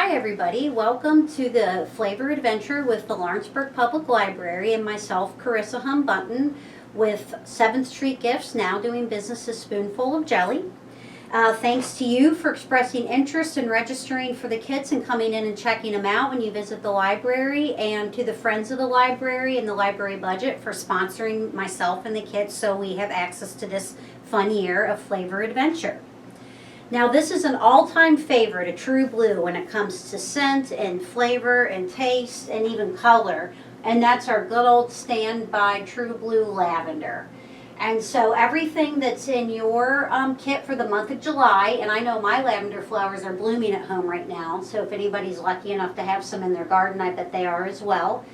Hi everybody, welcome to the Flavor Adventure with the Lawrenceburg Public Library and myself, Carisa Bunten, with 7th Street Gifts, now doing business as Spoonful of Jelly. Thanks to you for expressing interest and registering for the kits and coming in and checking them out when you visit the library, and to the Friends of the Library and the Library Budget for sponsoring myself and the kids so we have access to this fun year of Flavor Adventure. Now this is an all-time favorite, a true blue, when it comes to scent and flavor and taste and even color. And that's our good old standby True Blue Lavender. And so everything that's in your kit for the month of July, and I know my lavender flowers are blooming at home right now, so if anybody's lucky enough to have some in their garden, I bet they are as well,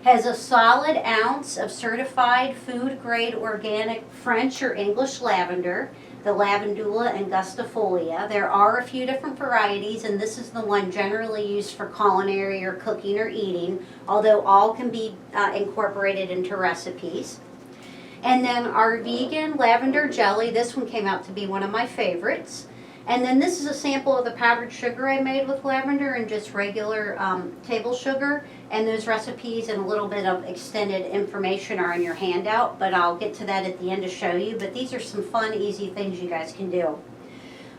has a solid ounce of certified food-grade organic French or English lavender, the Lavandula angustifolia. There are a few different varieties, and this is the one generally used for culinary or cooking or eating, although all can be incorporated into recipes. And then our vegan lavender jelly, this one came out to be one of my favorites. And then this is a sample of the powdered sugar I made with lavender and just regular table sugar. And those recipes and a little bit of extended information are in your handout, but I'll get to that at the end to show you. But these are some fun, easy things you guys can do.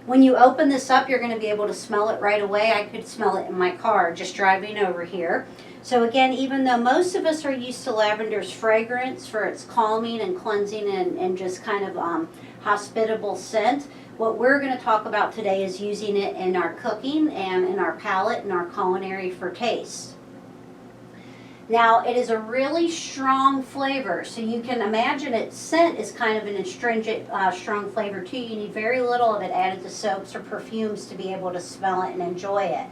When you open this up, you're going to be able to smell it right away. I could smell it in my car just driving over here. So again, even though most of us are used to lavender's fragrance for its calming and cleansing and just kind of hospitable scent, what we're going to talk about today is using it in our cooking and in our palate and our culinary for taste. Now, it is a really strong flavor, so you can imagine its scent is kind of an astringent, strong flavor too. You need very little of it added to soaps or perfumes to be able to smell it and enjoy it.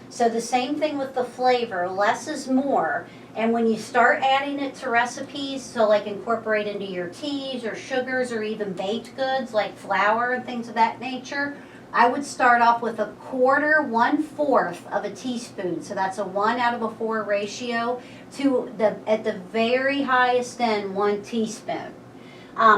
So the same thing with the flavor, less is more. And when you start adding it to recipes, so like incorporate into your teas or sugars or even baked goods like flour and things of that nature, I would start off with a quarter, 1/4 of a teaspoon. So that's a 1/4 ratio to at the very highest end, 1 teaspoon.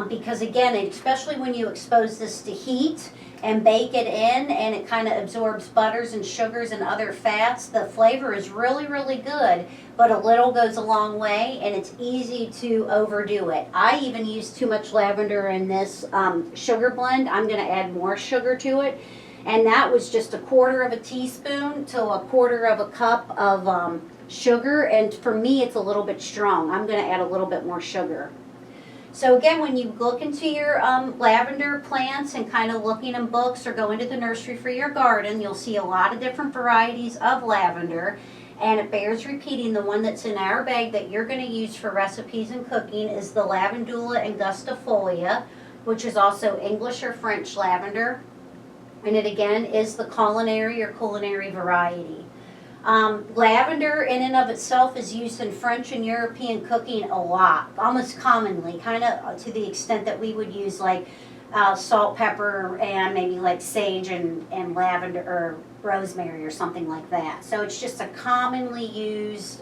Because again, especially when you expose this to heat and bake it in and it kind of absorbs butters and sugars and other fats, the flavor is really, really good, but a little goes a long way and it's easy to overdo it. I even use too much lavender in this sugar blend. I'm going to add more sugar to it, and that was just a quarter of a teaspoon to a quarter of a cup of sugar, and for me it's a little bit strong. I'm going to add a little bit more sugar. So again, when you look into your lavender plants and kind of looking in books or go into the nursery for your garden, you'll see a lot of different varieties of lavender. And it bears repeating, the one that's in our bag that you're going to use for recipes and cooking is the Lavandula angustifolia, which is also English or French lavender. And it again is the culinary variety. Lavender in and of itself is used in French and European cooking a lot, almost commonly, kind of to the extent that we would use like salt, pepper, and maybe like sage and lavender or rosemary or something like that. So it's just a commonly used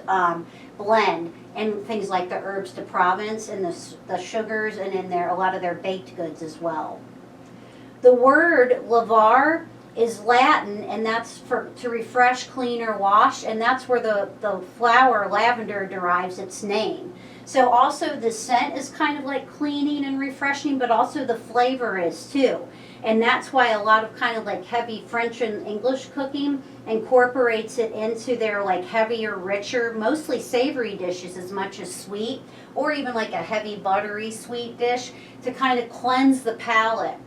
blend in things like the herbs de Provence and the sugars, and in there a lot of their baked goods as well. The word lavar is Latin, and that's to refresh, clean, or wash, and that's where the flower lavender derives its name. So also the scent is kind of like cleaning and refreshing, but also the flavor is too. And that's why a lot of kind of like heavy French and English cooking incorporates it into their like heavier, richer, mostly savory dishes as much as sweet, or even like a heavy buttery sweet dish to kind of cleanse the palate,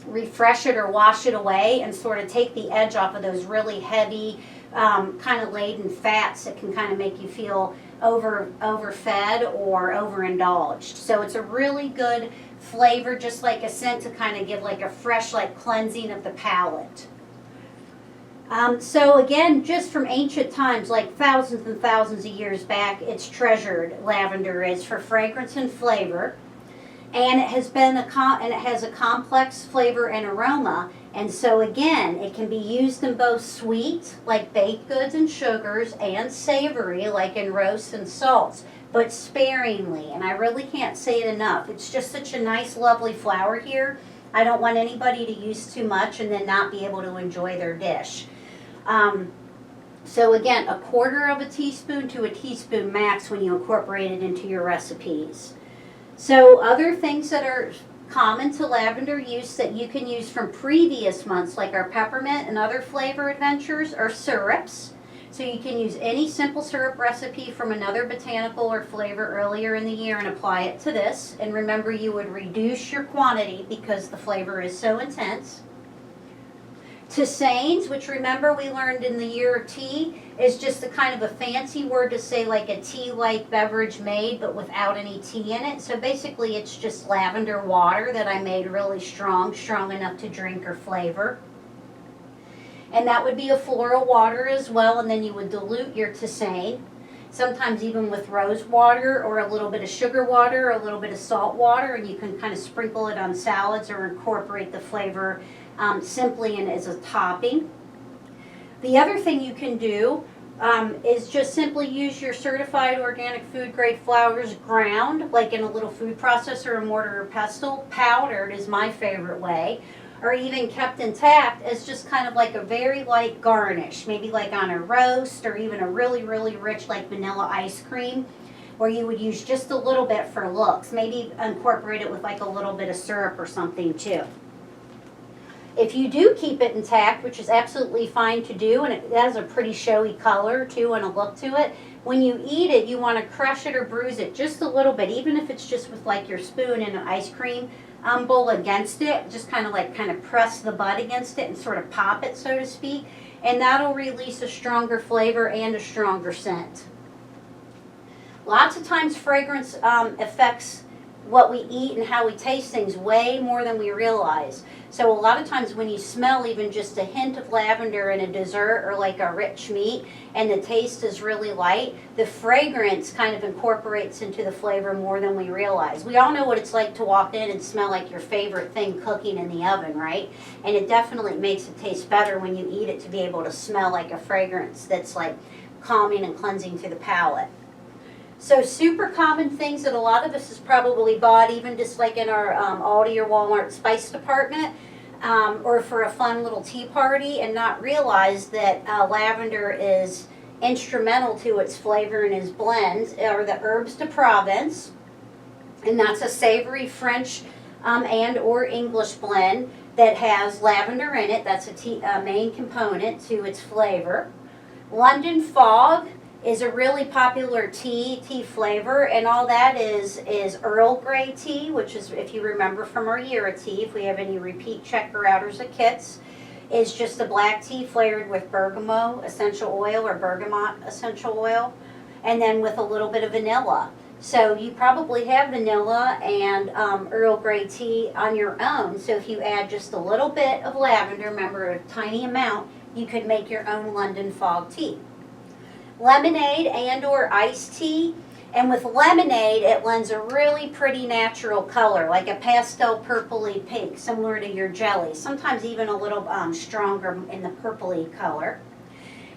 refresh it or wash it away, and sort of take the edge off of those really heavy kind of laden fats that can kind of make you feel overfed or overindulged. So it's a really good flavor, just like a scent, to kind of give like a fresh like cleansing of the palate. So again, just from ancient times, like thousands and thousands of years back, it's treasured, lavender is, for fragrance and flavor. And it has a complex flavor and aroma, and so again, it can be used in both sweet, like baked goods and sugars, and savory, like in roasts and salts, but sparingly. And I really can't say it enough. It's just such a nice, lovely flower here. I don't want anybody to use too much and then not be able to enjoy their dish. So again, 1/4 teaspoon to a teaspoon max when you incorporate it into your recipes. So other things that are common to lavender use that you can use from previous months, like our peppermint and other flavor adventures, are syrups. So you can use any simple syrup recipe from another botanical or flavor earlier in the year and apply it to this. And remember, you would reduce your quantity because the flavor is so intense. Tisanes, which remember we learned in the year of tea, is just a kind of a fancy word to say like a tea-like beverage made but without any tea in it. So basically it's just lavender water that I made really strong enough to drink or flavor. And that would be a floral water as well, and then you would dilute your tisane, sometimes even with rose water or a little bit of sugar water or a little bit of salt water, and you can kind of sprinkle it on salads or incorporate the flavor simply in as a topping. The other thing you can do is just simply use your certified organic food grade flours ground, like in a little food processor, a mortar or pestle. Powdered is my favorite way, or even kept intact as just kind of like a very light garnish, maybe like on a roast or even a really, really rich like vanilla ice cream, where you would use just a little bit for looks. Maybe incorporate it with like a little bit of syrup or something too. If you do keep it intact, which is absolutely fine to do, and it has a pretty showy color too and a look to it, when you eat it, you want to crush it or bruise it just a little bit, even if it's just with like your spoon in an ice cream bowl against it, just kind of press the butt against it and sort of pop it, so to speak, and that'll release a stronger flavor and a stronger scent. Lots of times fragrance affects what we eat and how we taste things way more than we realize. So a lot of times when you smell even just a hint of lavender in a dessert or like a rich meat and the taste is really light, the fragrance kind of incorporates into the flavor more than we realize. We all know what it's like to walk in and smell like your favorite thing cooking in the oven, right? And it definitely makes it taste better when you eat it to be able to smell like a fragrance that's like calming and cleansing to the palate. So super common things that a lot of us has probably bought, even just like in our Aldi or Walmart spice department, or for a fun little tea party, and not realize that lavender is instrumental to its flavor and its blends, are the herbes de Provence, and that's a savory French and or English blend that has lavender in it. That's a main component to its flavor. London Fog is a really popular tea flavor, and all that is Earl Grey tea, which is, if you remember from our year of tea, if we have any repeat checker outers of kits, is just a black tea flavored with bergamot essential oil or bergamot essential oil, and then with a little bit of vanilla. So you probably have vanilla and Earl Grey tea on your own, so if you add just a little bit of lavender, remember a tiny amount, you could make your own London Fog tea. Lemonade and or iced tea, and with lemonade it lends a really pretty natural color, like a pastel purpley pink, similar to your jelly, sometimes even a little stronger in the purpley color.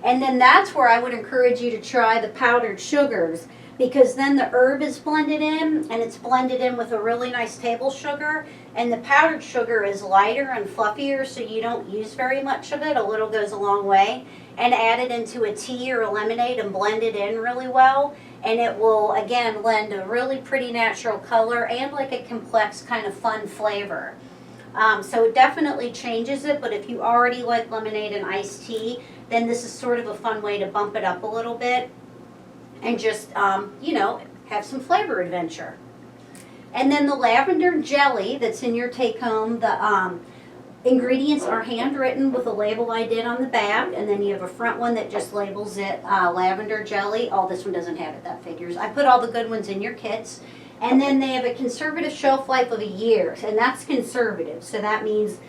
And then that's where I would encourage you to try the powdered sugars, because then the herb is blended in, and it's blended in with a really nice table sugar, and the powdered sugar is lighter and fluffier, so you don't use very much of it. A little goes a long way. And add it into a tea or a lemonade and blend it in really well, and it will again lend a really pretty natural color and like a complex kind of fun flavor. So it definitely changes it, but if you already like lemonade and iced tea, then this is sort of a fun way to bump it up a little bit and just have some flavor adventure. And then the lavender jelly that's in your take home, the ingredients are handwritten with a label I did on the back, and then you have a front one that just labels it lavender jelly. Oh, this one doesn't have it, that figures. I put all the good ones in your kits. And then they have a conservative shelf life of a year, and that's conservative. So that means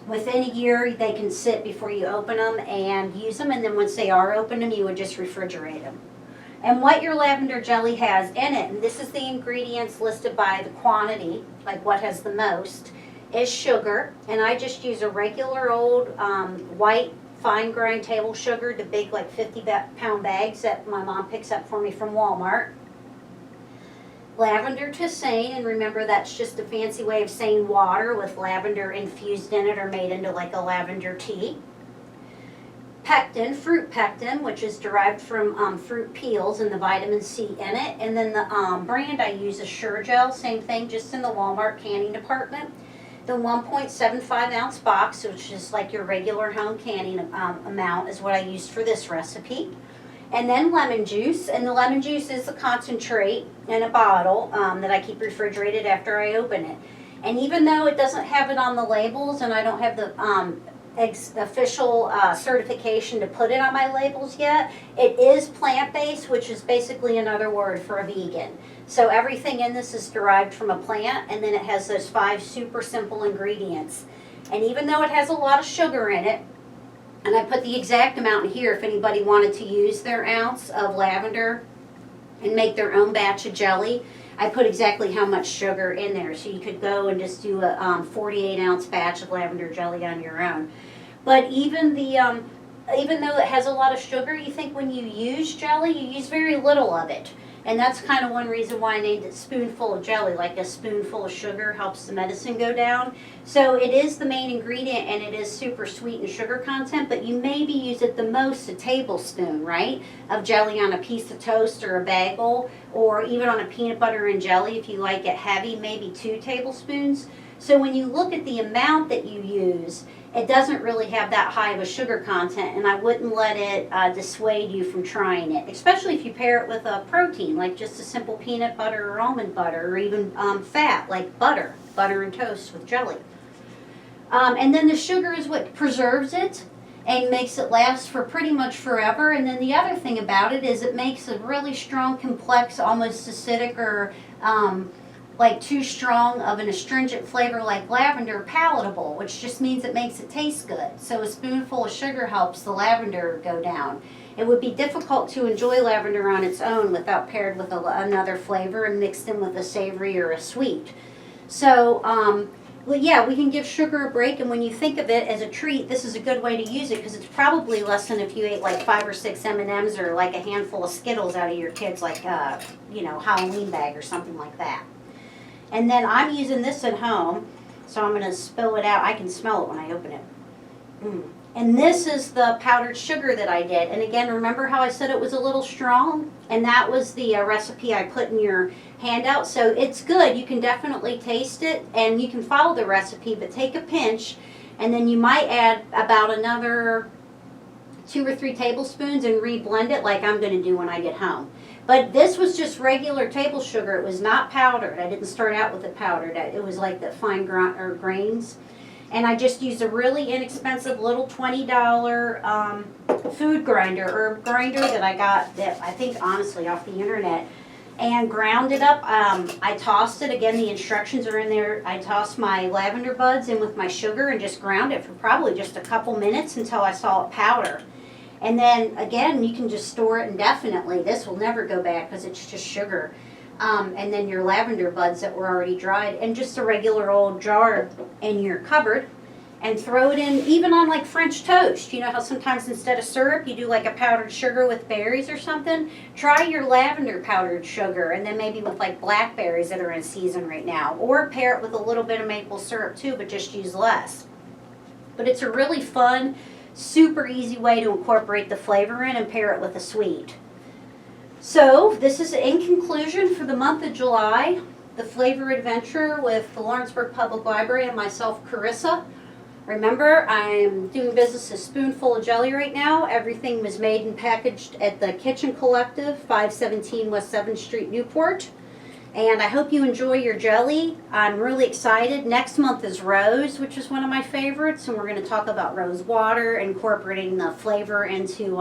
within a year they can sit before you open them and use them, and then once they are opened, you would just refrigerate them. And what your lavender jelly has in it, and this is the ingredients listed by the quantity, like what has the most, is sugar, and I just use a regular old white fine grind table sugar, the big like 50-pound bags that my mom picks up for me from Walmart. Lavender tisane, and remember that's just a fancy way of saying water with lavender infused in it or made into like a lavender tea. pectin, fruit pectin, which is derived from fruit peels and the vitamin C in it. And then the brand I use is Sure Gel, same thing, just in the Walmart canning department. The 1.75 ounce box, which is like your regular home canning amount, is what I used for this recipe. And then lemon juice, and the lemon juice is a concentrate in a bottle that I keep refrigerated after I open it. And even though it doesn't have it on the labels, and I don't have the official certification to put it on my labels yet, it is plant-based, which is basically another word for a vegan. So everything in this is derived from a plant, and then it has those 5 super simple ingredients. And even though it has a lot of sugar in it, and I put the exact amount in here if anybody wanted to use their ounce of lavender and make their own batch of jelly, I put exactly how much sugar in there. So you could go and just do a 48 ounce batch of lavender jelly on your own. But even the even though it has a lot of sugar, you think when you use jelly, you use very little of it. And that's kind of one reason why I named it spoonful of jelly, like a spoonful of sugar helps the medicine go down. So it is the main ingredient, and it is super sweet in sugar content, but you maybe use it the most a tablespoon, right, of jelly on a piece of toast or a bagel, or even on a peanut butter and jelly if you like it heavy, maybe 2 tablespoons. So when you look at the amount that you use, it doesn't really have that high of a sugar content, and I wouldn't let it dissuade you from trying it, especially if you pair it with a protein, like just a simple peanut butter or almond butter, or even fat, like butter and toast with jelly. And then the sugar is what preserves it and makes it last for pretty much forever. And then the other thing about it is it makes a really strong, complex, almost acidic or like too strong of an astringent flavor like lavender palatable, which just means it makes it taste good. So a spoonful of sugar helps the lavender go down. It would be difficult to enjoy lavender on its own without paired with another flavor and mixed in with a savory or a sweet. So, well, yeah, we can give sugar a break, and when you think of it as a treat, this is a good way to use it because it's probably less than if you ate like 5 or 6 M&Ms or like a handful of Skittles out of your kids' like Halloween bag or something like that. And then I'm using this at home, so I'm going to spill it out. I can smell it when I open it. And this is the powdered sugar that I did. And again, remember how I said it was a little strong? And that was the recipe I put in your handout. So it's good. You can definitely taste it, and you can follow the recipe, but take a pinch, and then you might add about another 2 or 3 tablespoons and re-blend it like I'm going to do when I get home. But this was just regular table sugar. It was not powdered. I didn't start out with it powdered. It was like the fine grains. And I just used a really inexpensive little $20 food grinder, herb grinder that I got, that I think honestly off the internet, and ground it up. I tossed it. Again, the instructions are in there. I tossed my lavender buds in with my sugar and just ground it for probably just a couple minutes until I saw it powder. And then, again, you can just store it indefinitely. This will never go bad because it's just sugar. And then your lavender buds that were already dried, and just a regular old jar in your cupboard, and throw it in even on like French toast. You know how sometimes instead of syrup you do like a powdered sugar with berries or something? Try your lavender powdered sugar, and then maybe with like blackberries that are in season right now. Or pair it with a little bit of maple syrup too, but just use less. But it's a really fun, super easy way to incorporate the flavor in and pair it with a sweet. So this is in conclusion for the month of July, the flavor adventure with the Lawrenceburg Public Library and myself, Carissa. Remember, I'm doing business as Spoonful of Jelly right now. Everything was made and packaged at the Kitchen Collective, 517 West 7th Street, Newport. And I hope you enjoy your jelly. I'm really excited. Next month is rose, which is one of my favorites, and we're going to talk about rose water, incorporating the flavor into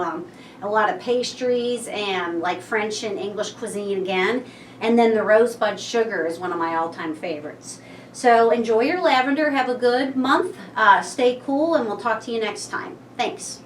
a lot of pastries and like French and English cuisine again. And then the rosebud sugar is one of my all-time favorites. So enjoy your lavender. Have a good month. Stay cool, and we'll talk to you next time. Thanks.